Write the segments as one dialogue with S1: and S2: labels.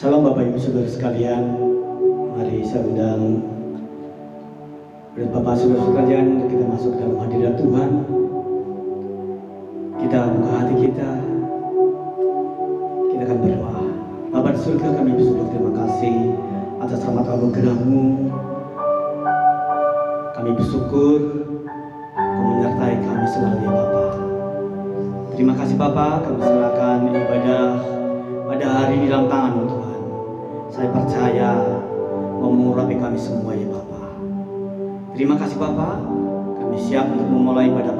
S1: Salam Bapak Ibu Saudara sekalian. Mari saya undang Bapak Saudara sekalian untuk kita masuk dalam hadirat Tuhan. Kita buka hati kita. Kita akan berdoa. Bapa di surga, kami bersyukur terima kasih atas rahmat anugerah-Mu. Kami bersyukur Kau menyertai kami selalu ya Bapa. Terima kasih Bapa, kami serahkan ibadah pada hari ini dalam tangan-Mu Tuhan. Saya percaya Mau mengurapi kami semua ya Bapa. Terima kasih Bapa, kami siap untuk memulai ibadah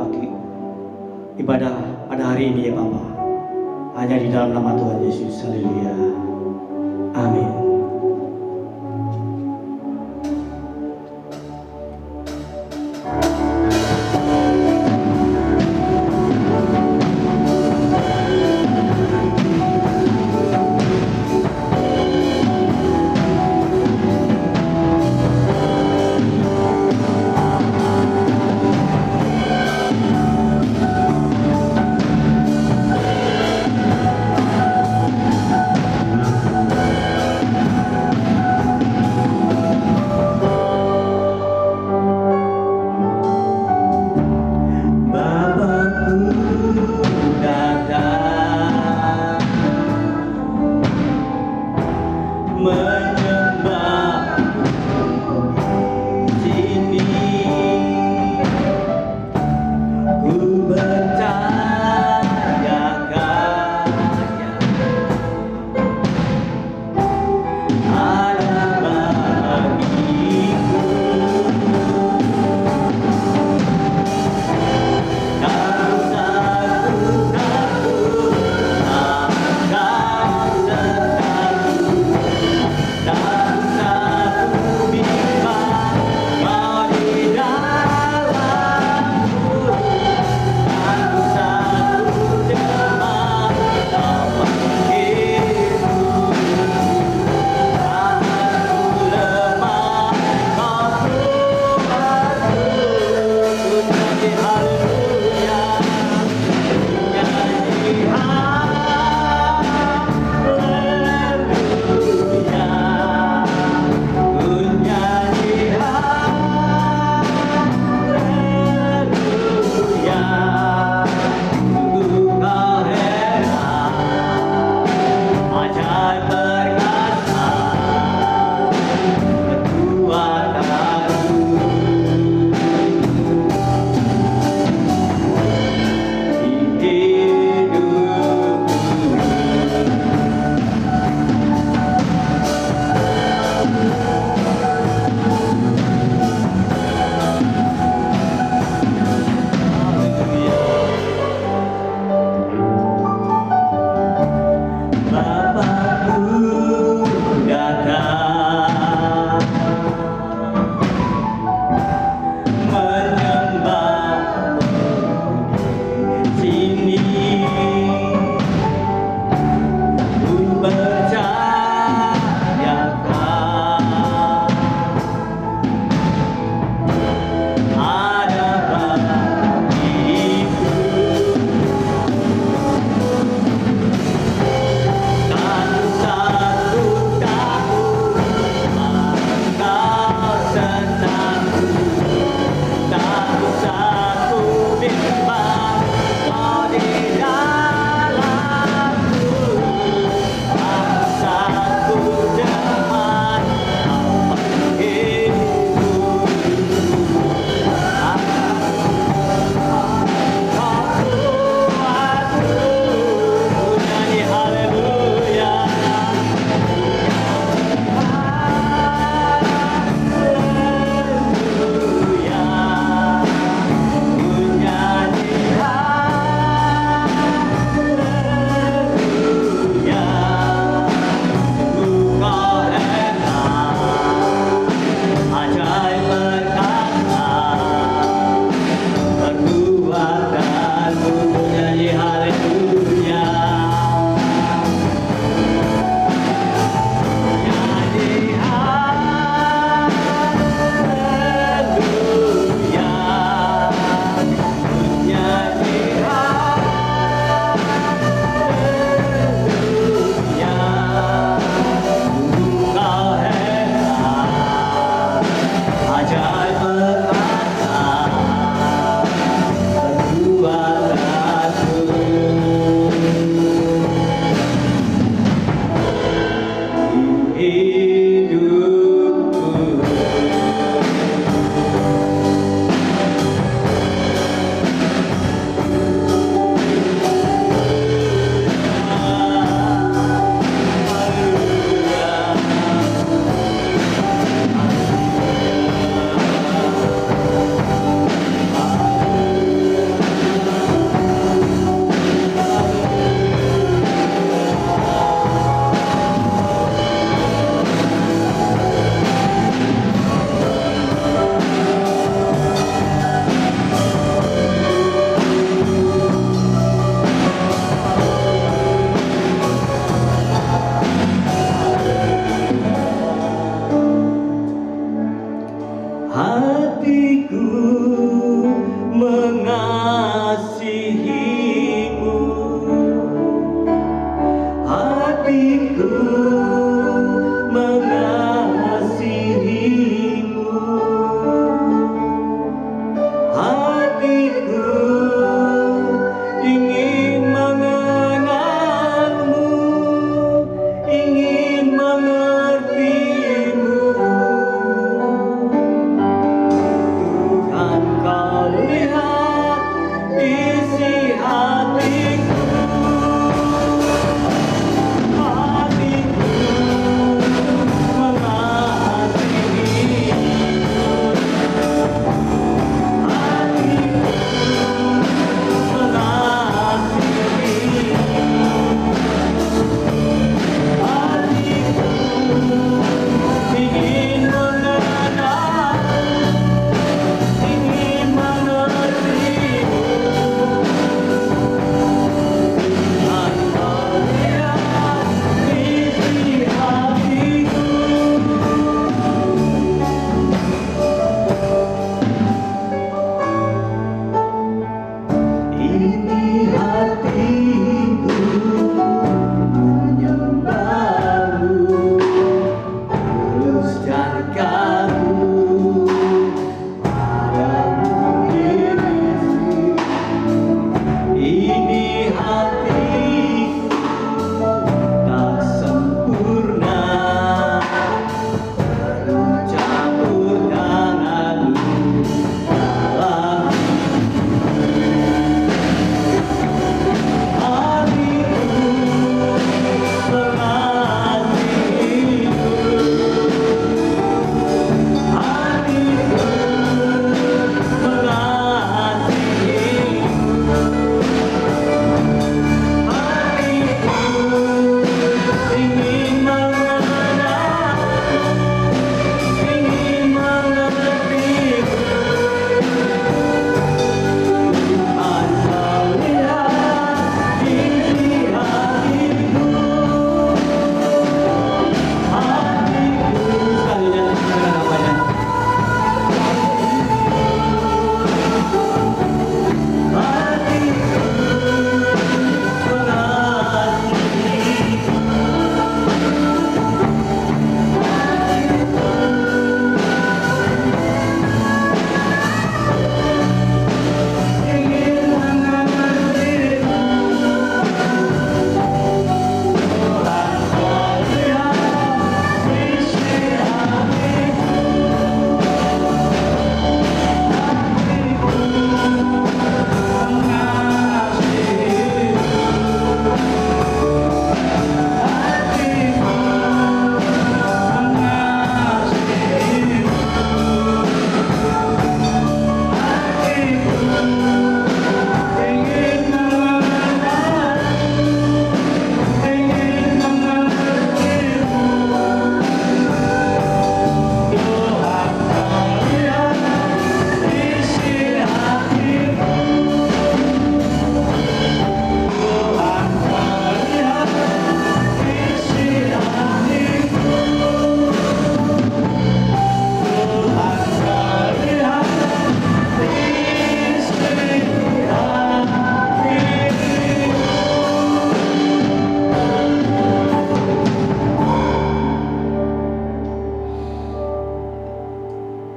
S1: pada hari ini ya Bapa. Hanya di dalam nama Tuhan Yesus. Haleluya. Amin.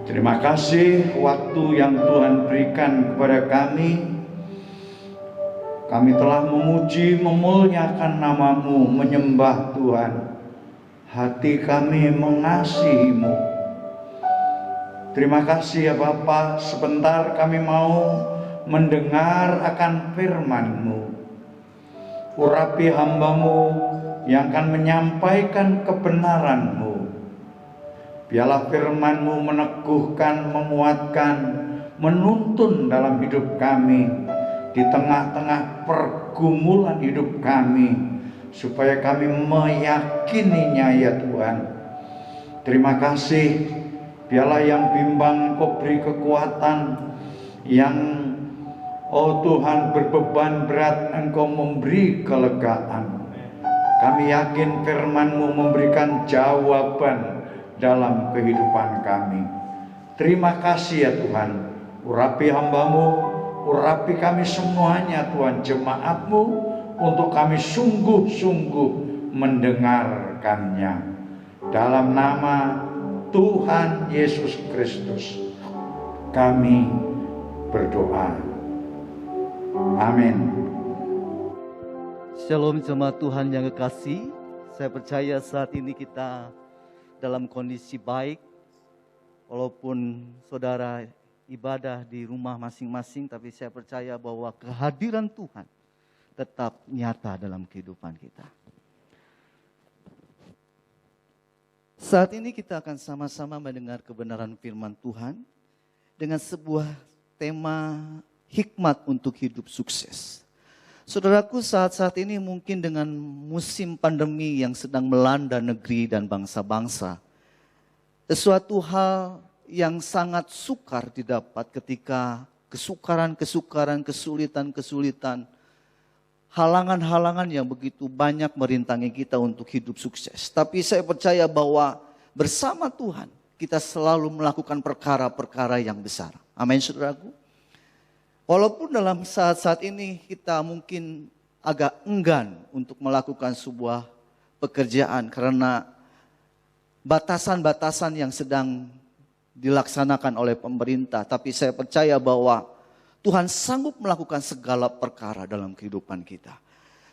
S2: Terima kasih waktu yang Tuhan berikan kepada kami. Kami telah memuji, memuliakan nama-Mu, menyembah Tuhan. Hati kami mengasihi-Mu. Terima kasih ya Bapa, sebentar kami mau mendengar akan firman-Mu. Urapi hamba-Mu yang akan menyampaikan kebenaran-Mu. Biarlah firman-Mu meneguhkan, menguatkan, menuntun dalam hidup kami, di tengah-tengah pergumulan hidup kami, supaya kami meyakininya ya Tuhan. Terima kasih, biarlah yang bimbang Engkau beri kekuatan, yang Tuhan berbeban berat Engkau memberi kelegaan. Kami yakin firman-Mu memberikan jawaban dalam kehidupan kami. Terima kasih ya Tuhan. Urapi hamba-Mu, urapi kami semuanya Tuhan, jemaat-Mu, untuk kami sungguh-sungguh mendengarkannya. Dalam nama Tuhan Yesus Kristus kami berdoa. Amin.
S3: Shalom jemaat Tuhan yang kekasih. Saya percaya saat ini kita dalam kondisi baik. Walaupun saudara ibadah di rumah masing-masing, tapi saya percaya bahwa kehadiran Tuhan tetap nyata dalam kehidupan kita. Saat ini kita akan sama-sama mendengar kebenaran firman Tuhan dengan sebuah tema hikmat untuk hidup sukses. Saudaraku, saat-saat ini mungkin dengan musim pandemi yang sedang melanda negeri dan bangsa-bangsa, sesuatu hal yang sangat sukar didapat ketika kesukaran-kesukaran, kesulitan-kesulitan, halangan-halangan yang begitu banyak merintangi kita untuk hidup sukses. Tapi saya percaya bahwa bersama Tuhan kita selalu melakukan perkara-perkara yang besar. Amin, saudaraku. Walaupun dalam saat-saat ini kita mungkin agak enggan untuk melakukan sebuah pekerjaan karena batasan-batasan yang sedang dilaksanakan oleh pemerintah. Tapi saya percaya bahwa Tuhan sanggup melakukan segala perkara dalam kehidupan kita.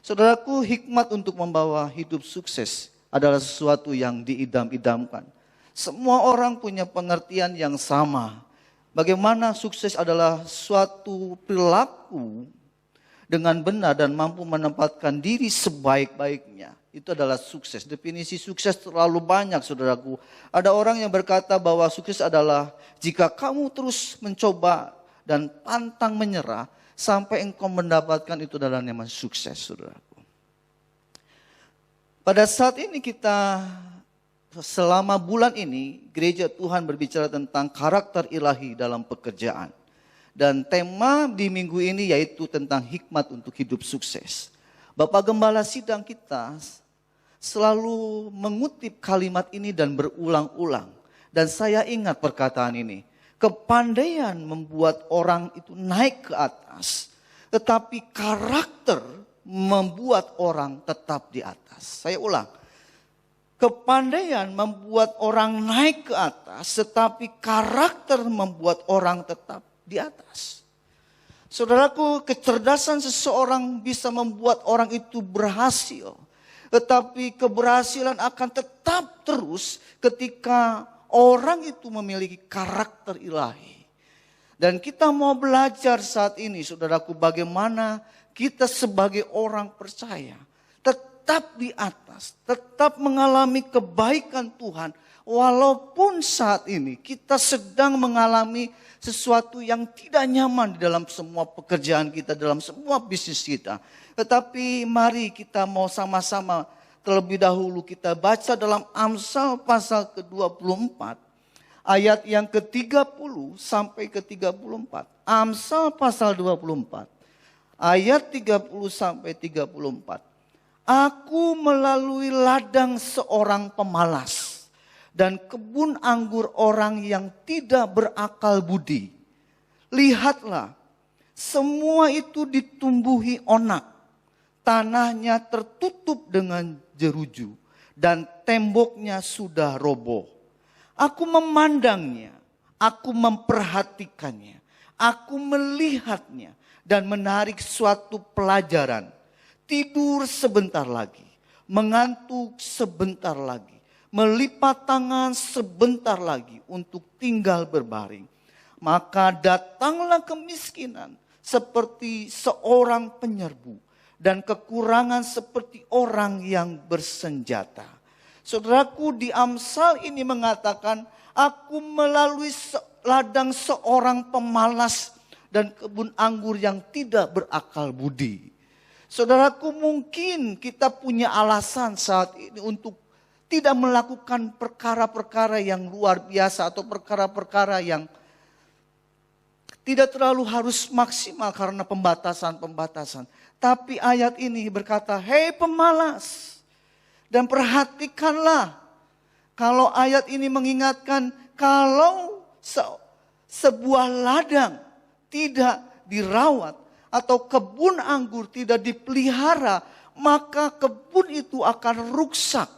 S3: Saudaraku, hikmat untuk membawa hidup sukses adalah sesuatu yang diidam-idamkan. Semua orang punya pengertian yang sama. Bagaimana sukses adalah suatu perilaku dengan benar dan mampu menempatkan diri sebaik-baiknya. Itu adalah sukses. Definisi sukses terlalu banyak, saudaraku. Ada orang yang berkata bahwa sukses adalah jika kamu terus mencoba dan pantang menyerah sampai engkau mendapatkan, itu adalah namanya sukses, saudaraku. Pada saat ini kita, selama bulan ini, gereja Tuhan berbicara tentang karakter ilahi dalam pekerjaan. Dan tema di minggu ini yaitu tentang hikmat untuk hidup sukses. Bapak Gembala sidang kita selalu mengutip kalimat ini dan berulang-ulang. Dan saya ingat perkataan ini. Kepandaian membuat orang itu naik ke atas. Tetapi karakter membuat orang tetap di atas. Saya ulang. Kepandaian membuat orang naik ke atas. Tetapi karakter membuat orang tetap di atas. Saudaraku, kecerdasan seseorang bisa membuat orang itu berhasil. Tetapi keberhasilan akan tetap terus ketika orang itu memiliki karakter ilahi. Dan kita mau belajar saat ini, saudaraku, bagaimana kita sebagai orang percaya tetap di atas, tetap mengalami kebaikan Tuhan. Walaupun saat ini kita sedang mengalami sesuatu yang tidak nyaman di dalam semua pekerjaan kita, dalam semua bisnis kita. Tetapi mari kita mau sama-sama terlebih dahulu kita baca dalam Amsal pasal ke-24. Ayat yang ke-30 sampai ke-34. Amsal pasal 24. Ayat 30 sampai 34. Aku melalui ladang seorang pemalas dan kebun anggur orang yang tidak berakal budi. Lihatlah, semua itu ditumbuhi onak. Tanahnya tertutup dengan jeruju dan temboknya sudah roboh. Aku memandangnya, aku memperhatikannya, aku melihatnya dan menarik suatu pelajaran. Tidur sebentar lagi, mengantuk sebentar lagi, melipat tangan sebentar lagi untuk tinggal berbaring. Maka datanglah kemiskinan seperti seorang penyerbu dan kekurangan seperti orang yang bersenjata. Saudaraku, di Amsal ini mengatakan, aku melalui ladang seorang pemalas dan kebun anggur yang tidak berakal budi. Saudaraku, mungkin kita punya alasan saat ini untuk tidak melakukan perkara-perkara yang luar biasa atau perkara-perkara yang tidak terlalu harus maksimal karena pembatasan-pembatasan. Tapi ayat ini berkata, hei pemalas, dan perhatikanlah. Kalau ayat ini mengingatkan, kalau sebuah ladang tidak dirawat, atau kebun anggur tidak dipelihara, maka kebun itu akan rusak.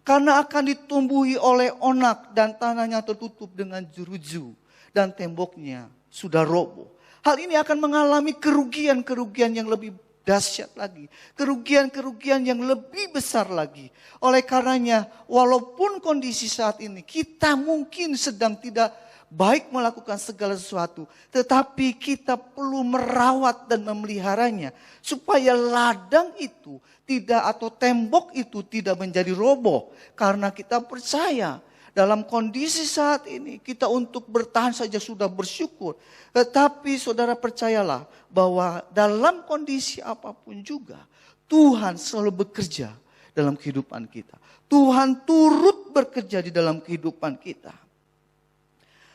S3: Karena akan ditumbuhi oleh onak dan tanahnya tertutup dengan jeruju dan temboknya sudah roboh. Hal ini akan mengalami kerugian-kerugian yang lebih dahsyat lagi. Kerugian-kerugian yang lebih besar lagi. Oleh karenanya, walaupun kondisi saat ini kita mungkin sedang tidak baik melakukan segala sesuatu, tetapi kita perlu merawat dan memeliharanya supaya ladang itu tidak atau tembok itu tidak menjadi roboh. Karena kita percaya dalam kondisi saat ini kita untuk bertahan saja sudah bersyukur. Tetapi saudara percayalah bahwa dalam kondisi apapun juga Tuhan selalu bekerja dalam kehidupan kita. Tuhan turut bekerja di dalam kehidupan kita.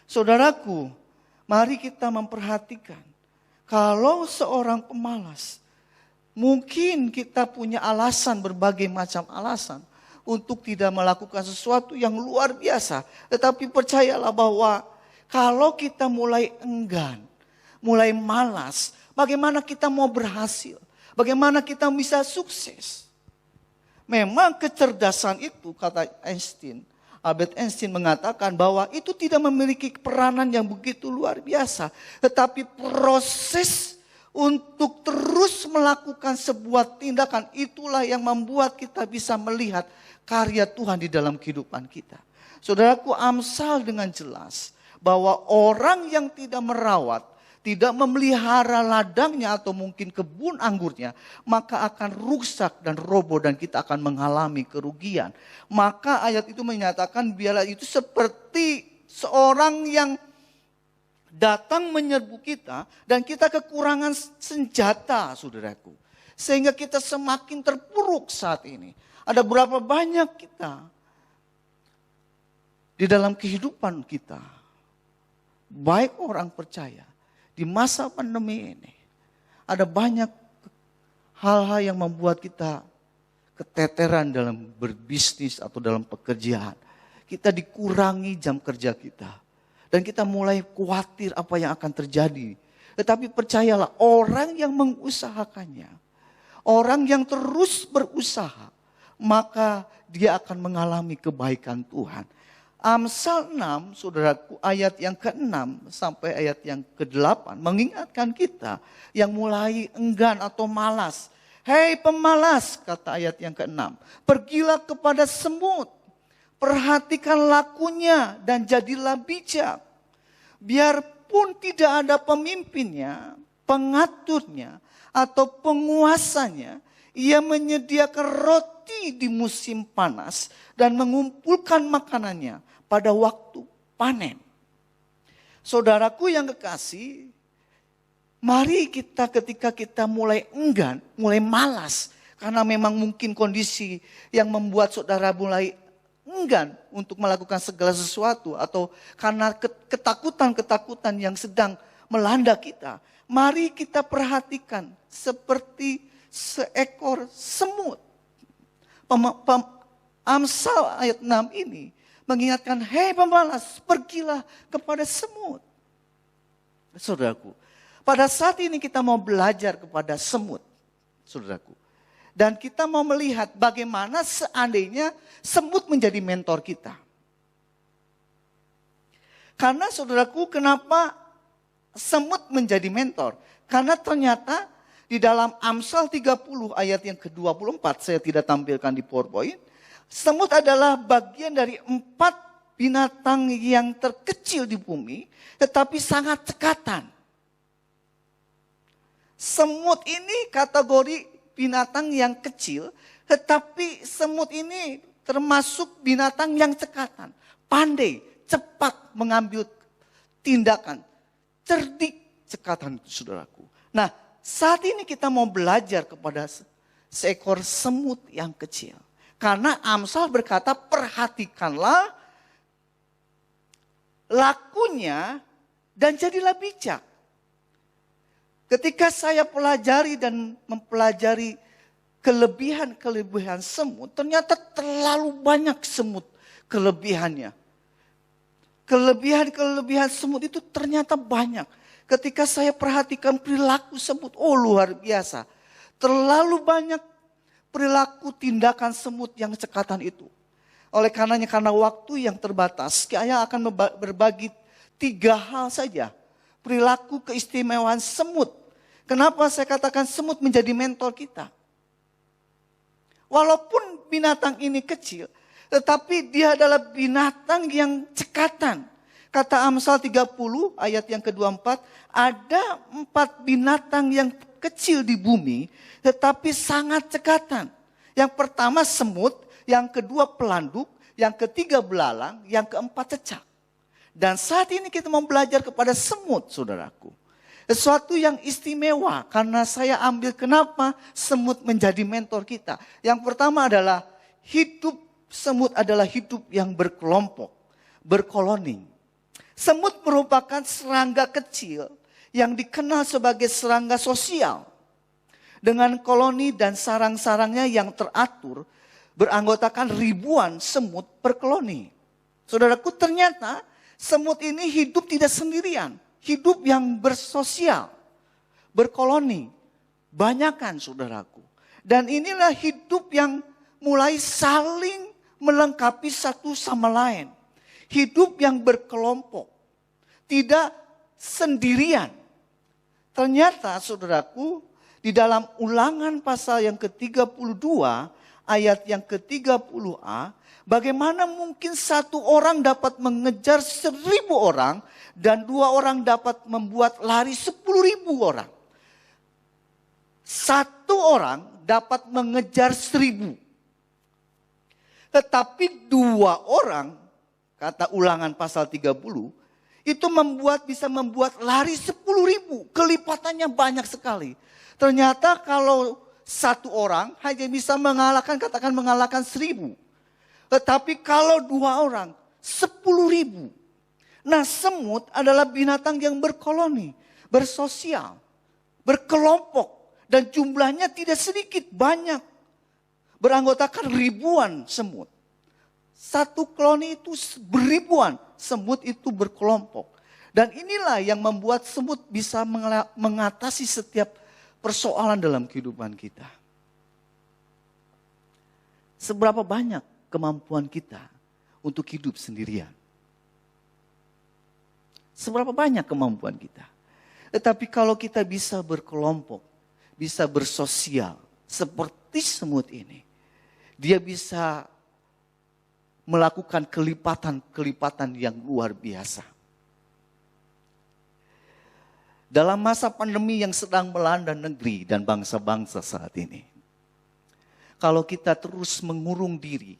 S3: Saudaraku, mari kita memperhatikan kalau seorang pemalas, mungkin kita punya alasan, berbagai macam alasan untuk tidak melakukan sesuatu yang luar biasa. Tetapi percayalah bahwa kalau kita mulai enggan, mulai malas, bagaimana kita mau berhasil? Bagaimana kita bisa sukses? Memang kecerdasan itu, kata Albert Einstein mengatakan bahwa itu tidak memiliki peranan yang begitu luar biasa. Tetapi proses untuk terus melakukan sebuah tindakan itulah yang membuat kita bisa melihat karya Tuhan di dalam kehidupan kita. Saudaraku, Amsal dengan jelas bahwa orang yang tidak merawat, tidak memelihara ladangnya atau mungkin kebun anggurnya, maka akan rusak dan roboh dan kita akan mengalami kerugian. Maka ayat itu menyatakan biarlah itu seperti seorang yang datang menyerbu kita dan kita kekurangan senjata, saudaraku. Sehingga kita semakin terpuruk saat ini. Ada berapa banyak kita di dalam kehidupan kita, baik orang percaya, di masa pandemi ini, ada banyak hal-hal yang membuat kita keteteran dalam berbisnis atau dalam pekerjaan. Kita dikurangi jam kerja kita. Dan kita mulai khawatir apa yang akan terjadi. Tetapi percayalah, orang yang mengusahakannya, orang yang terus berusaha, maka dia akan mengalami kebaikan Tuhan. Amsal 6, saudaraku, ayat yang ke-6 sampai ayat yang ke-8 mengingatkan kita yang mulai enggan atau malas. Hei pemalas, kata ayat yang ke-6, pergilah kepada semut, perhatikan lakunya dan jadilah bijak. Biarpun tidak ada pemimpinnya, pengaturnya, atau penguasanya, ia menyediakan roti di musim panas dan mengumpulkan makanannya pada waktu panen. Saudaraku yang kekasih, mari kita ketika kita mulai enggan, mulai malas, karena memang mungkin kondisi yang membuat saudara mulai enggan untuk melakukan segala sesuatu, atau karena ketakutan-ketakutan yang sedang melanda kita. Mari kita perhatikan seperti seekor semut. Amsal ayat 6 ini mengingatkan, hei pemalas, pergilah kepada semut. Saudaraku, pada saat ini kita mau belajar kepada semut, saudaraku. Dan kita mau melihat bagaimana seandainya semut menjadi mentor kita. Karena saudaraku, kenapa semut menjadi mentor? Karena ternyata di dalam Amsal 30 ayat yang ke-24, saya tidak tampilkan di PowerPoint. Semut adalah bagian dari 4 binatang yang terkecil di bumi, tetapi sangat cekatan. Semut ini kategori binatang yang kecil, tetapi semut ini termasuk binatang yang cekatan. Pandai, cepat mengambil tindakan. Cerdik cekatan, saudaraku. Nah, saat ini kita mau belajar kepada seekor semut yang kecil. Karena Amsal berkata, perhatikanlah lakunya dan jadilah bijak. Ketika saya pelajari dan mempelajari kelebihan-kelebihan semut, ternyata terlalu banyak semut kelebihannya. Kelebihan-kelebihan semut itu ternyata banyak. Ketika saya perhatikan perilaku semut, oh luar biasa. Terlalu banyak perilaku tindakan semut yang cekatan itu. Oleh karenanya, karena waktu yang terbatas, saya akan berbagi 3 hal saja. Perilaku keistimewaan semut. Kenapa saya katakan semut menjadi mentor kita? Walaupun binatang ini kecil, tetapi dia adalah binatang yang cekatan. Kata Amsal 30 ayat yang ke-24, ada 4 binatang yang kecil di bumi, tetapi sangat cekatan. Yang pertama semut, yang kedua pelanduk, yang ketiga belalang, yang keempat cecak. Dan saat ini kita mau belajar kepada semut, saudaraku. Sesuatu yang istimewa karena saya ambil kenapa semut menjadi mentor kita. Yang pertama adalah hidup semut adalah hidup yang berkelompok, berkoloni. Semut merupakan serangga kecil yang dikenal sebagai serangga sosial. Dengan koloni dan sarang-sarangnya yang teratur, beranggotakan ribuan semut per koloni. Saudaraku, ternyata semut ini hidup tidak sendirian. Hidup yang bersosial, berkoloni. Banyakan, saudaraku. Dan inilah hidup yang mulai saling melengkapi satu sama lain. Hidup yang berkelompok. Tidak sendirian. Ternyata, saudaraku, di dalam Ulangan pasal yang ke-32, ayat yang ke-30a, bagaimana mungkin 1 orang dapat mengejar 1.000 orang dan 2 orang dapat membuat lari 10.000 orang. 1 orang dapat mengejar 1.000. Tetapi 2 orang, kata Ulangan pasal 30, itu bisa membuat lari 10.000. Kelipatannya banyak sekali. Ternyata kalau 1 orang hanya bisa mengalahkan 1.000. Tetapi kalau 2 orang, 10.000. Nah, semut adalah binatang yang berkoloni, bersosial, berkelompok. Dan jumlahnya tidak sedikit, banyak. Beranggotakan ribuan semut. 1 koloni itu beribuan, semut itu berkelompok. Dan inilah yang membuat semut bisa mengatasi setiap persoalan dalam kehidupan kita. Seberapa banyak kemampuan kita untuk hidup sendirian? Seberapa banyak kemampuan kita? Tetapi kalau kita bisa berkelompok, bisa bersosial, seperti semut ini, dia bisa melakukan kelipatan-kelipatan yang luar biasa. Dalam masa pandemi yang sedang melanda negeri dan bangsa-bangsa saat ini, kalau kita terus mengurung diri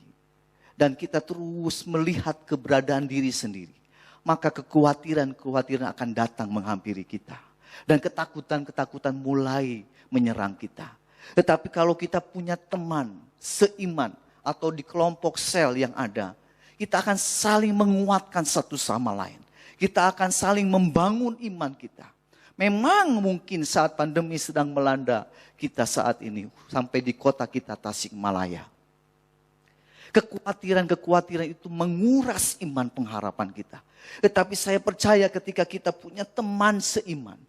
S3: dan kita terus melihat keberadaan diri sendiri, maka kekhawatiran-kekhawatiran akan datang menghampiri kita. Dan ketakutan-ketakutan mulai menyerang kita. Tetapi kalau kita punya teman seiman atau di kelompok sel yang ada, kita akan saling menguatkan satu sama lain. Kita akan saling membangun iman kita. Memang mungkin saat pandemi sedang melanda kita saat ini, sampai di kota kita Tasikmalaya. Kekhawatiran-kekhawatiran itu menguras iman pengharapan kita. Tetapi saya percaya ketika kita punya teman seiman,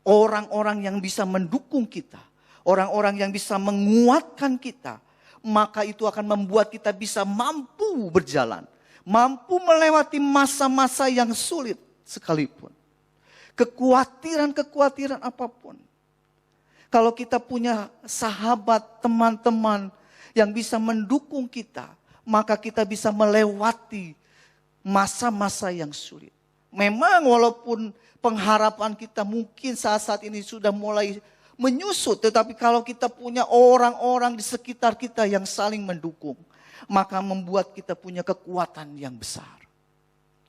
S3: orang-orang yang bisa mendukung kita, orang-orang yang bisa menguatkan kita, maka itu akan membuat kita bisa mampu berjalan, mampu melewati masa-masa yang sulit sekalipun. Kekhawatiran-kekhawatiran apapun. Kalau kita punya sahabat, teman-teman yang bisa mendukung kita, maka kita bisa melewati masa-masa yang sulit. Memang walaupun pengharapan kita mungkin saat-saat ini sudah mulai menyusut, tetapi kalau kita punya orang-orang di sekitar kita yang saling mendukung, maka membuat kita punya kekuatan yang besar.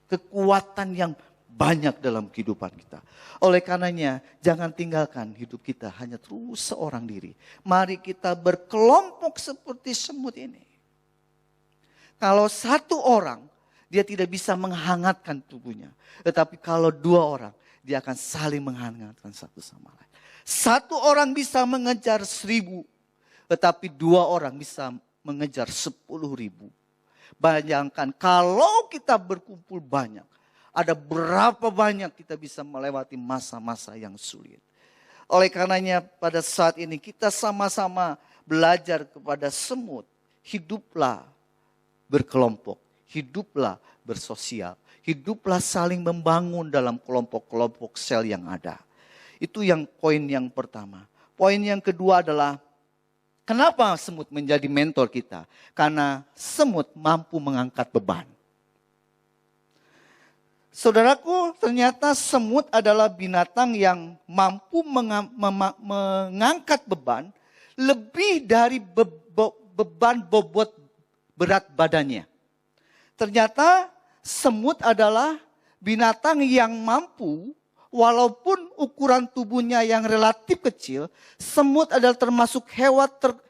S3: Kekuatan yang banyak dalam kehidupan kita. Oleh karenanya, jangan tinggalkan hidup kita hanya terus seorang diri. Mari kita berkelompok seperti semut ini. Kalau 1 orang, dia tidak bisa menghangatkan tubuhnya. Tetapi kalau 2 orang, dia akan saling menghangatkan satu sama lain. 1 orang bisa mengejar 1.000, tetapi 2 orang bisa mengejar 10.000. Bayangkan kalau kita berkumpul banyak, ada berapa banyak kita bisa melewati masa-masa yang sulit. Oleh karenanya pada saat ini kita sama-sama belajar kepada semut. Hiduplah berkelompok, hiduplah bersosial, hiduplah saling membangun dalam kelompok-kelompok sel yang ada. Itu yang poin yang pertama. Poin yang kedua adalah kenapa semut menjadi mentor kita? Karena semut mampu mengangkat beban. Saudaraku, ternyata semut adalah binatang yang mampu mengangkat beban lebih dari beban bobot berat badannya. Ternyata semut adalah binatang yang mampu, walaupun ukuran tubuhnya yang relatif kecil, semut adalah termasuk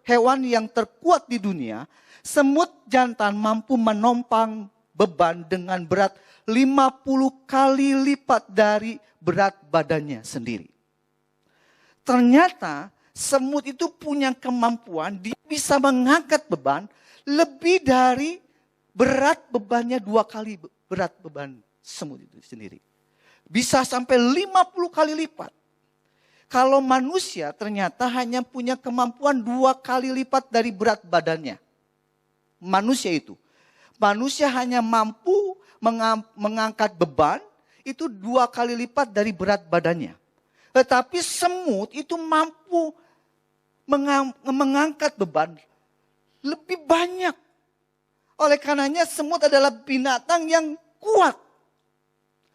S3: hewan yang terkuat di dunia. Semut jantan mampu menompang beban dengan berat 50 kali lipat dari berat badannya sendiri. Ternyata semut itu punya kemampuan, dia bisa mengangkat beban lebih dari berat bebannya 2 kali berat beban semut itu sendiri. Bisa sampai 50 kali lipat. Kalau manusia ternyata hanya punya kemampuan 2 kali lipat dari berat badannya. Manusia hanya mampu mengangkat beban itu 2 kali lipat dari berat badannya. Tetapi semut itu mampu mengangkat beban lebih banyak. Oleh karenanya semut adalah binatang yang kuat.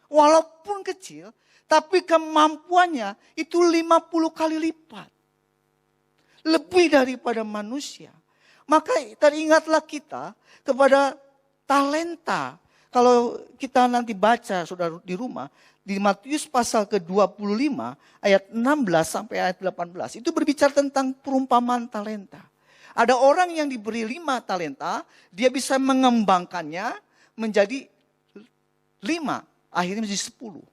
S3: Walaupun kecil, tapi kemampuannya itu 50 kali lipat. Lebih daripada manusia. Maka teringatlah kita kepada talenta. Kalau kita nanti baca saudara di rumah, di Matius pasal ke-25 ayat 16 sampai ayat 18. Itu berbicara tentang perumpamaan talenta. Ada orang yang diberi 5 talenta, dia bisa mengembangkannya menjadi 5. Akhirnya menjadi 10.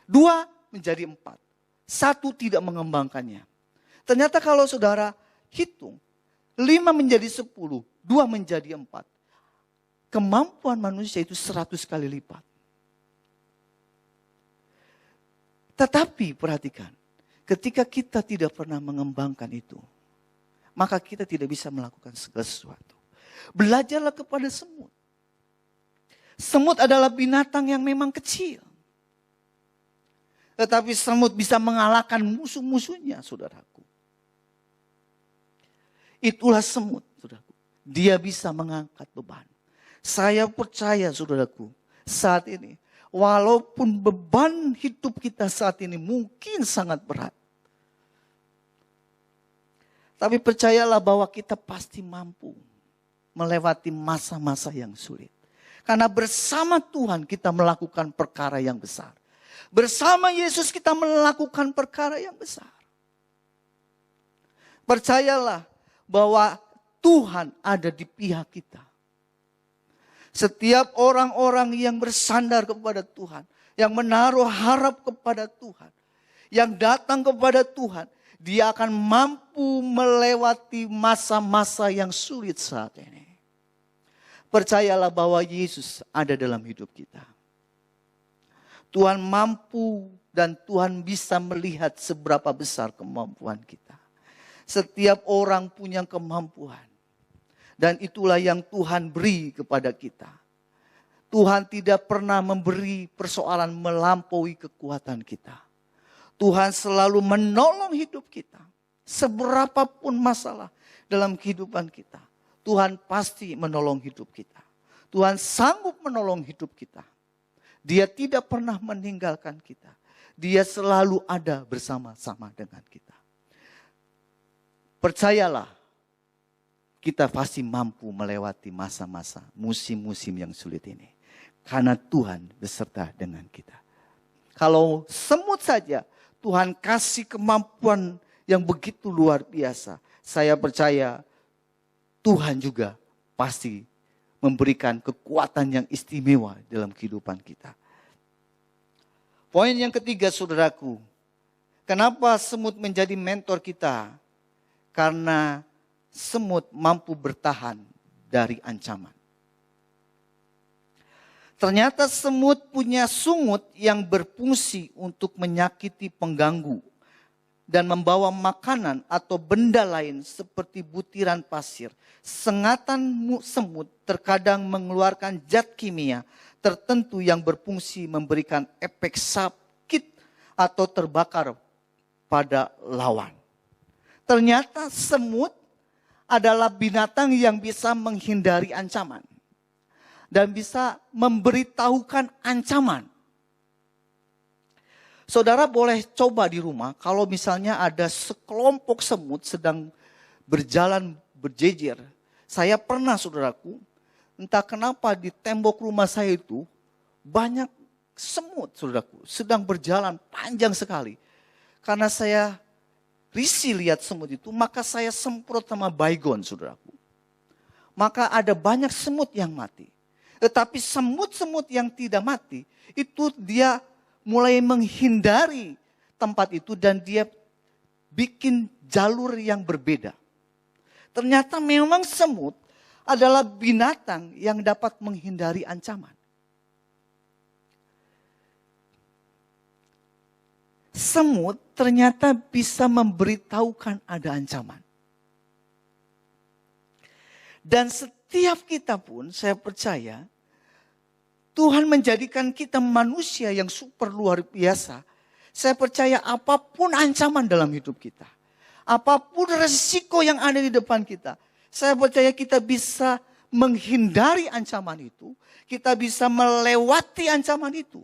S3: 2 menjadi 4. 1 tidak mengembangkannya. Ternyata kalau saudara hitung, 5 menjadi 10, 2 menjadi 4. Kemampuan manusia itu 100 kali lipat. Tetapi perhatikan, ketika kita tidak pernah mengembangkan itu, maka kita tidak bisa melakukan segala sesuatu. Belajarlah kepada semut. Semut adalah binatang yang memang kecil. Tetapi semut bisa mengalahkan musuh-musuhnya, saudaraku. Itulah semut, saudaraku. Dia bisa mengangkat beban. Saya percaya, saudaraku, saat ini, walaupun beban hidup kita saat ini mungkin sangat berat. Tapi percayalah bahwa kita pasti mampu melewati masa-masa yang sulit. Karena bersama Tuhan kita melakukan perkara yang besar. Bersama Yesus kita melakukan perkara yang besar. Percayalah bahwa Tuhan ada di pihak kita. Setiap orang-orang yang bersandar kepada Tuhan, yang menaruh harap kepada Tuhan, yang datang kepada Tuhan, dia akan mampu melewati masa-masa yang sulit saat ini. Percayalah bahwa Yesus ada dalam hidup kita. Tuhan mampu dan Tuhan bisa melihat seberapa besar kemampuan kita. Setiap orang punya kemampuan. Dan itulah yang Tuhan beri kepada kita. Tuhan tidak pernah memberi persoalan melampaui kekuatan kita. Tuhan selalu menolong hidup kita. Seberapapun masalah dalam kehidupan kita, Tuhan pasti menolong hidup kita. Tuhan sanggup menolong hidup kita. Dia tidak pernah meninggalkan kita. Dia selalu ada bersama-sama dengan kita. Percayalah, kita pasti mampu melewati masa-masa, musim-musim yang sulit ini. Karena Tuhan beserta dengan kita. Kalau semut saja Tuhan kasih kemampuan yang begitu luar biasa. Saya percaya Tuhan juga pasti memberikan kekuatan yang istimewa dalam kehidupan kita. Poin yang ketiga, saudaraku. Kenapa semut menjadi mentor kita? Karena semut mampu bertahan dari ancaman. Ternyata semut punya sungut yang berfungsi untuk menyakiti pengganggu. dan membawa makanan atau benda lain seperti butiran pasir. Sengatan semut terkadang mengeluarkan zat kimia tertentu yang berfungsi memberikan efek sakit atau terbakar pada lawan. Ternyata semut adalah binatang yang bisa menghindari ancaman dan bisa memberitahukan ancaman. Saudara boleh coba di rumah, kalau misalnya ada sekelompok semut sedang berjalan berjejer. Saya pernah, saudaraku, entah kenapa di tembok rumah saya itu banyak semut, saudaraku, sedang berjalan panjang sekali. Karena saya risih lihat semut itu, maka saya semprot sama baygon, saudaraku. Maka ada banyak semut yang mati. Tetapi semut-semut yang tidak mati, itu dia mulai menghindari tempat itu dan dia bikin jalur yang berbeda. Ternyata memang semut adalah binatang yang dapat menghindari ancaman. Semut ternyata bisa memberitahukan ada ancaman. Dan setiap kita pun, saya percaya, Tuhan menjadikan kita manusia yang super luar biasa. Saya percaya apapun ancaman dalam hidup kita, apapun resiko yang ada di depan kita, saya percaya kita bisa menghindari ancaman itu, kita bisa melewati ancaman itu.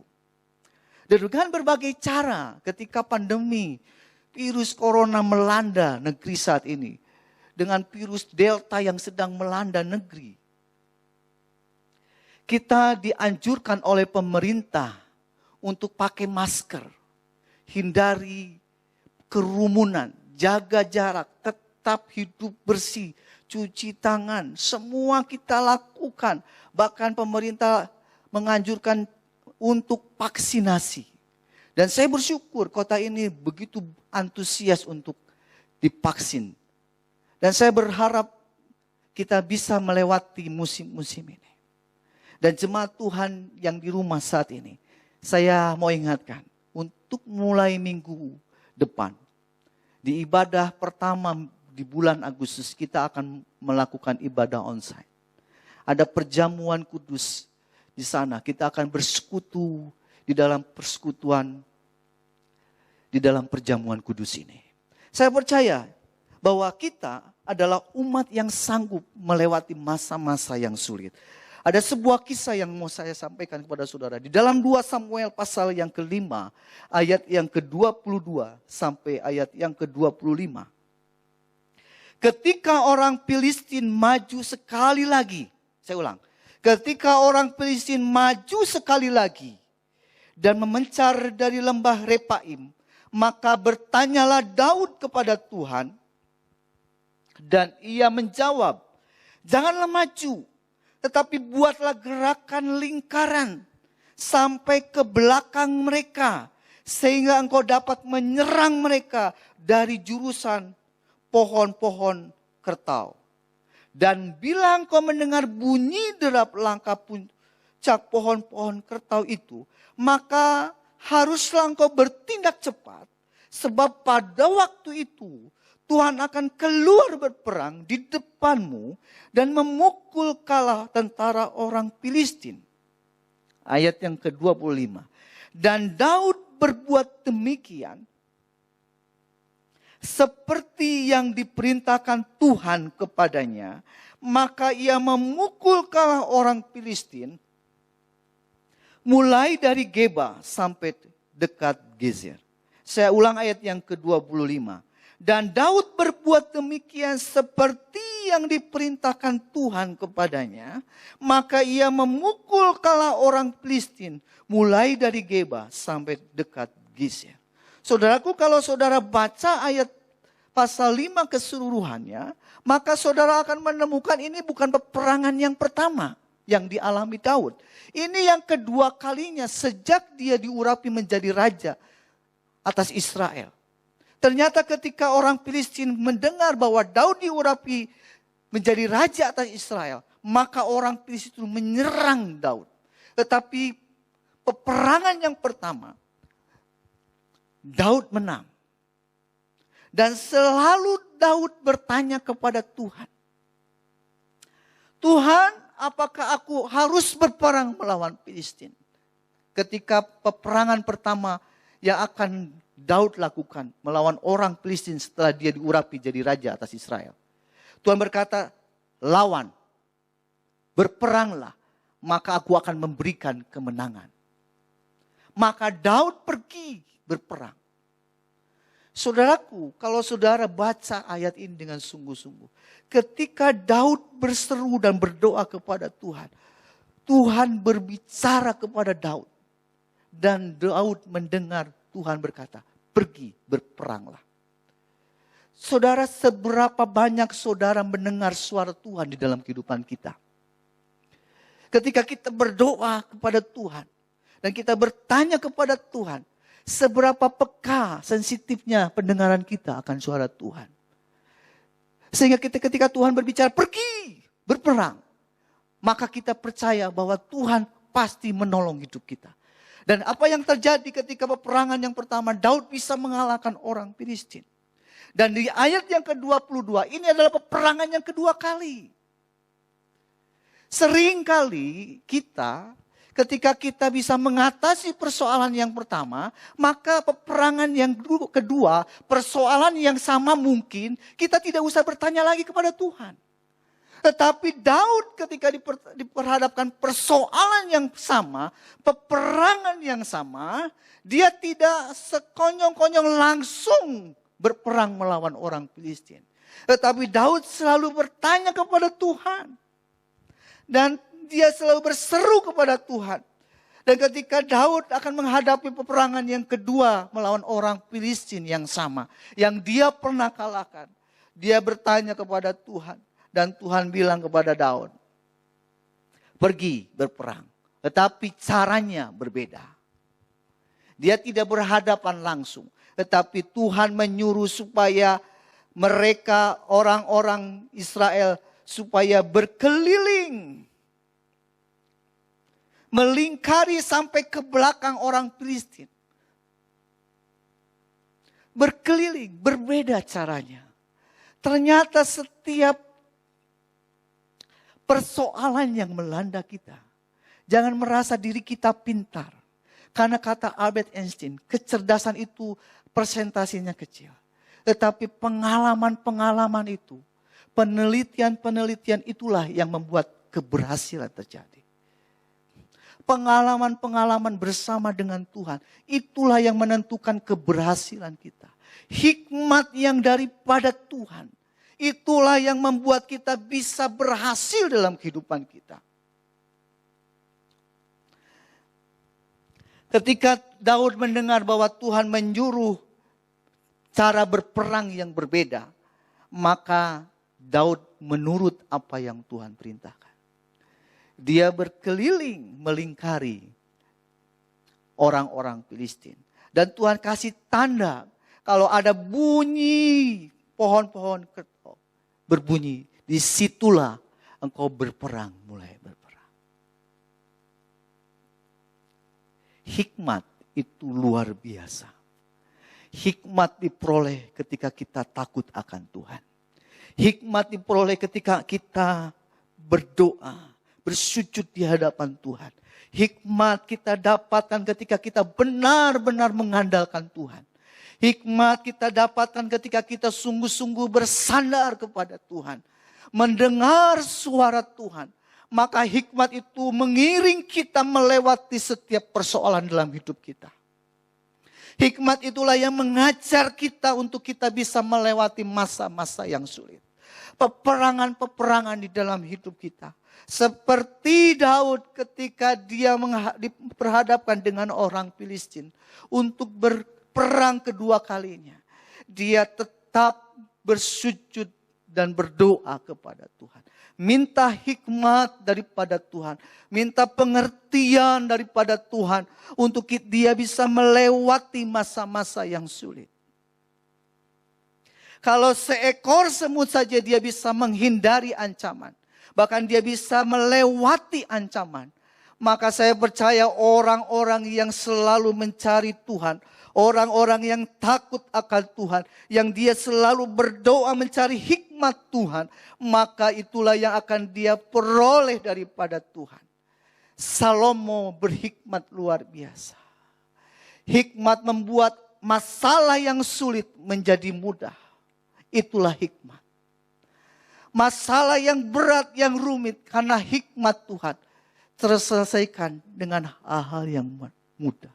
S3: Dan dengan berbagai cara ketika pandemi virus corona melanda negeri saat ini. Dengan virus delta yang sedang melanda negeri. Kita dianjurkan oleh pemerintah untuk pakai masker. Hindari kerumunan, jaga jarak, tetap hidup bersih, cuci tangan. Semua kita lakukan. Bahkan pemerintah menganjurkan untuk vaksinasi. Dan saya bersyukur kota ini begitu antusias untuk divaksin. Dan saya berharap kita bisa melewati musim-musim ini. Dan jemaat Tuhan yang di rumah saat ini, saya mau ingatkan untuk mulai minggu depan. Di ibadah pertama di bulan Agustus kita akan melakukan ibadah onsite. Ada perjamuan kudus. Di sana kita akan bersekutu di dalam persekutuan, di dalam perjamuan kudus ini. Saya percaya bahwa kita adalah umat yang sanggup melewati masa-masa yang sulit. Ada sebuah kisah yang mau saya sampaikan kepada saudara. Di dalam 2 Samuel pasal yang ke-5, ayat yang ke-22 sampai ayat yang ke-25. Ketika orang Filistin maju sekali lagi, saya ulang. Ketika orang Filistin maju sekali lagi dan memencar dari lembah Repaim, maka bertanyalah Daud kepada Tuhan dan ia menjawab, janganlah maju, tetapi buatlah gerakan lingkaran sampai ke belakang mereka sehingga engkau dapat menyerang mereka dari jurusan pohon-pohon kertau. Dan bila engkau mendengar bunyi derap langkah puncak pohon-pohon kertau itu, maka haruslah engkau bertindak cepat. Sebab pada waktu itu Tuhan akan keluar berperang di depanmu dan memukul kalah tentara orang Filistin. Ayat yang ke-25. Dan Daud berbuat demikian seperti yang diperintahkan Tuhan kepadanya, maka ia memukul kalah orang Filistin mulai dari Geba sampai dekat Gezer. Saya ulang ayat yang ke-25. Dan Daud berbuat demikian seperti yang diperintahkan Tuhan kepadanya, maka ia memukul kalah orang Filistin mulai dari Geba sampai dekat Gezer. Saudaraku, kalau saudara baca ayat pasal 5 keseluruhannya, maka saudara akan menemukan ini bukan peperangan yang pertama yang dialami Daud. Ini yang kedua kalinya sejak dia diurapi menjadi raja atas Israel. Ternyata ketika orang Filistin mendengar bahwa Daud diurapi menjadi raja atas Israel, maka orang Filistin itu menyerang Daud. Tetapi peperangan yang pertama, Daud menang. Dan selalu Daud bertanya kepada Tuhan, Tuhan, apakah aku harus berperang melawan Filistin? Ketika peperangan pertama yang akan Daud lakukan melawan orang Filistin setelah dia diurapi jadi raja atas Israel. Tuhan berkata, lawan, berperanglah, maka aku akan memberikan kemenangan. Maka Daud pergi berperang. Saudaraku, kalau saudara baca ayat ini dengan sungguh-sungguh. Ketika Daud berseru dan berdoa kepada Tuhan. Tuhan berbicara kepada Daud. Dan Daud mendengar Tuhan berkata, pergi berperanglah. Saudara, seberapa banyak saudara mendengar suara Tuhan di dalam kehidupan kita. Ketika kita berdoa kepada Tuhan. Dan kita bertanya kepada Tuhan. Seberapa peka, sensitifnya pendengaran kita akan suara Tuhan. Sehingga ketika Tuhan berbicara, pergi, berperang. Maka kita percaya bahwa Tuhan pasti menolong hidup kita. Dan apa yang terjadi ketika peperangan yang pertama, Daud bisa mengalahkan orang Filistin. Dan di ayat yang ke-22, ini adalah peperangan yang kedua kali. Seringkali kita, ketika kita bisa mengatasi persoalan yang pertama, maka peperangan yang kedua, persoalan yang sama mungkin, kita tidak usah bertanya lagi kepada Tuhan. Tetapi Daud ketika diperhadapkan persoalan yang sama, peperangan yang sama, dia tidak sekonyong-konyong langsung berperang melawan orang Filistin. Tetapi Daud selalu bertanya kepada Tuhan. Dan dia selalu berseru kepada Tuhan. Dan ketika Daud akan menghadapi peperangan yang kedua melawan orang Filistin yang sama. Yang dia pernah kalahkan. Dia bertanya kepada Tuhan. Dan Tuhan bilang kepada Daud. Pergi berperang. Tetapi caranya berbeda. Dia tidak berhadapan langsung. Tetapi Tuhan menyuruh supaya mereka orang-orang Israel supaya berkeliling. Melingkari sampai ke belakang orang Filistin. Berkeliling, berbeda caranya. Ternyata setiap persoalan yang melanda kita. Jangan merasa diri kita pintar. Karena kata Albert Einstein, kecerdasan itu persentasinya kecil. Tetapi pengalaman-pengalaman itu, penelitian-penelitian itulah yang membuat keberhasilan terjadi. Pengalaman-pengalaman bersama dengan Tuhan, itulah yang menentukan keberhasilan kita. Hikmat yang daripada Tuhan, itulah yang membuat kita bisa berhasil dalam kehidupan kita. Ketika Daud mendengar bahwa Tuhan menyuruh cara berperang yang berbeda, maka Daud menurut apa yang Tuhan perintahkan. Dia berkeliling melingkari orang-orang Filistin. Dan Tuhan kasih tanda kalau ada bunyi pohon-pohon ketok berbunyi, disitulah engkau berperang, mulai berperang. Hikmat itu luar biasa. Hikmat diperoleh ketika kita takut akan Tuhan. Hikmat diperoleh ketika kita berdoa, bersujud di hadapan Tuhan. Hikmat kita dapatkan ketika kita benar-benar mengandalkan Tuhan. Hikmat kita dapatkan ketika kita sungguh-sungguh bersandar kepada Tuhan. Mendengar suara Tuhan. Maka hikmat itu mengiring kita melewati setiap persoalan dalam hidup kita. Hikmat itulah yang mengajar kita untuk kita bisa melewati masa-masa yang sulit. Peperangan-peperangan di dalam hidup kita. Seperti Daud ketika dia diperhadapkan dengan orang Filistin. Untuk berperang kedua kalinya. Dia tetap bersujud dan berdoa kepada Tuhan. Minta hikmat daripada Tuhan. Minta pengertian daripada Tuhan. Untuk dia bisa melewati masa-masa yang sulit. Kalau seekor semut saja dia bisa menghindari ancaman. Bahkan dia bisa melewati ancaman. Maka saya percaya orang-orang yang selalu mencari Tuhan, orang-orang yang takut akan Tuhan, yang dia selalu berdoa mencari hikmat Tuhan, maka itulah yang akan dia peroleh daripada Tuhan. Salomo berhikmat luar biasa. Hikmat membuat masalah yang sulit menjadi mudah. Itulah hikmat. Masalah yang berat, yang rumit, karena hikmat Tuhan terselesaikan dengan hal-hal yang mudah.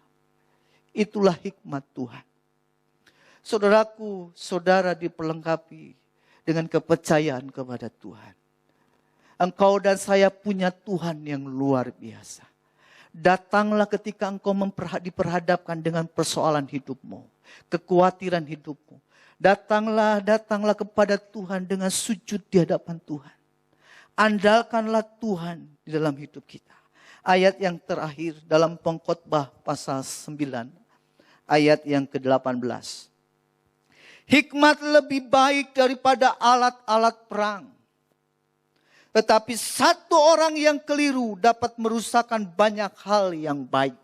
S3: Itulah hikmat Tuhan. Saudaraku, saudara diperlengkapi dengan kepercayaan kepada Tuhan. Engkau dan saya punya Tuhan yang luar biasa. Datanglah ketika engkau diperhadapkan dengan persoalan hidupmu, kekhawatiran hidupmu. Datanglah kepada Tuhan dengan sujud di hadapan Tuhan. Andalkanlah Tuhan di dalam hidup kita. Ayat yang terakhir dalam Pengkhotbah pasal 9, ayat yang ke-18. Hikmat lebih baik daripada alat-alat perang. Tetapi satu orang yang keliru dapat merusakkan banyak hal yang baik.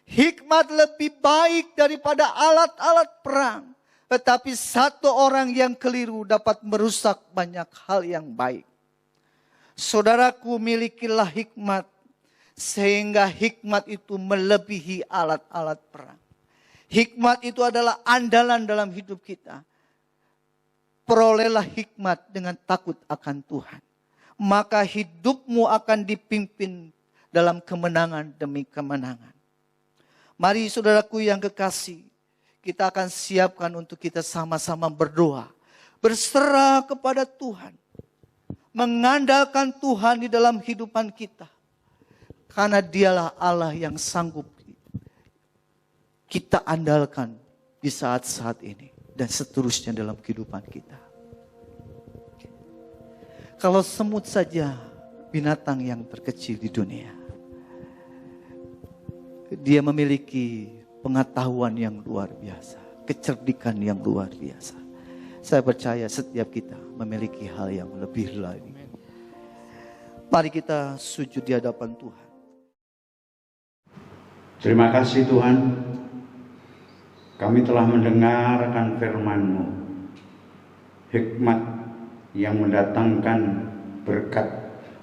S3: Hikmat lebih baik daripada alat-alat perang. Tetapi satu orang yang keliru dapat merusak banyak hal yang baik. Saudaraku, milikilah hikmat. Sehingga hikmat itu melebihi alat-alat perang. Hikmat itu adalah andalan dalam hidup kita. Perolehlah hikmat dengan takut akan Tuhan. Maka hidupmu akan dipimpin dalam kemenangan demi kemenangan. Mari saudaraku yang kekasih, kita akan siapkan untuk kita sama-sama berdoa. Berserah kepada Tuhan. Mengandalkan Tuhan di dalam kehidupan kita. Karena dialah Allah yang sanggup kita andalkan di saat-saat ini. Dan seterusnya dalam kehidupan kita. Kalau semut saja binatang yang terkecil di dunia. Dia memiliki pengetahuan yang luar biasa. Kecerdikan yang luar biasa. Saya percaya setiap kita memiliki hal yang lebih lagi. Mari kita sujud di hadapan Tuhan.
S2: Terima kasih Tuhan, kami telah mendengarkan firman-Mu, hikmat yang mendatangkan berkat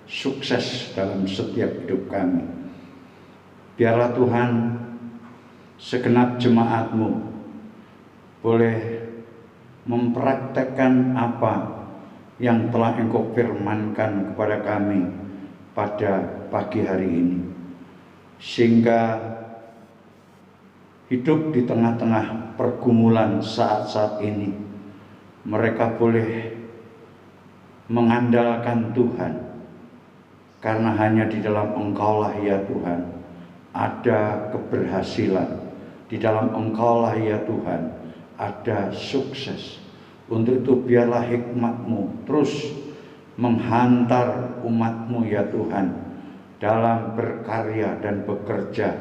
S2: sukses dalam setiap hidup kami. Biarlah Tuhan, segenap jemaat-Mu boleh mempraktekkan apa yang telah Engkau firmankan kepada kami pada pagi hari ini. Sehingga hidup di tengah-tengah pergumulan saat-saat ini, mereka boleh mengandalkan Tuhan. Karena hanya di dalam Engkaulah ya Tuhan ada keberhasilan. Di dalam Engkaulah ya Tuhan ada sukses. Untuk itu biarlah hikmat-Mu terus menghantar umat-Mu ya Tuhan dalam berkarya dan bekerja,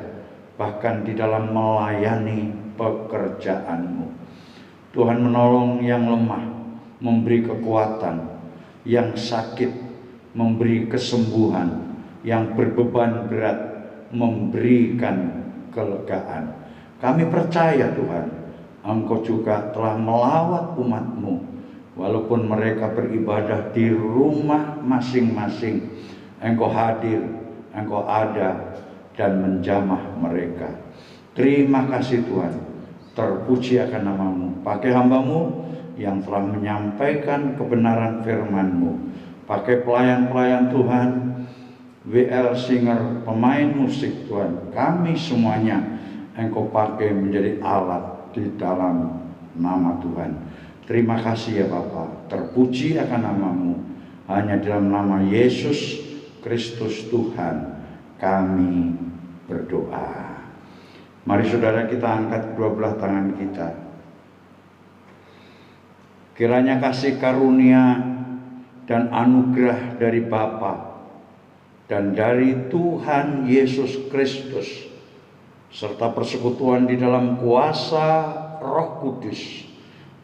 S2: bahkan di dalam melayani pekerjaan-Mu. Tuhan menolong yang lemah, memberi kekuatan, yang sakit memberi kesembuhan, yang berbeban berat memberikan kelegaan. Kami percaya Tuhan, Engkau juga telah melawat umat-Mu, walaupun mereka beribadah di rumah masing-masing. Engkau hadir, Engkau ada dan menjamah mereka. Terima kasih Tuhan, terpuji akan nama-Mu. Pakai hamba-Mu yang telah menyampaikan kebenaran firman-Mu. Pakai pelayan-pelayan Tuhan, WL Singer, pemain musik Tuhan. Kami semuanya Engkau pakai menjadi alat di dalam nama Tuhan. Terima kasih ya Bapa, terpuji akan nama-Mu. Hanya dalam nama Yesus Kristus Tuhan kami berdoa. Mari saudara kita angkat kedua belah tangan kita. Kiranya kasih karunia dan anugerah dari Bapa dan dari Tuhan Yesus Kristus serta persekutuan di dalam kuasa Roh Kudus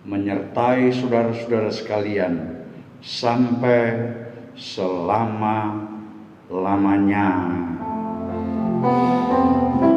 S2: menyertai saudara-saudara sekalian sampai selama-lamanya.
S3: Amin.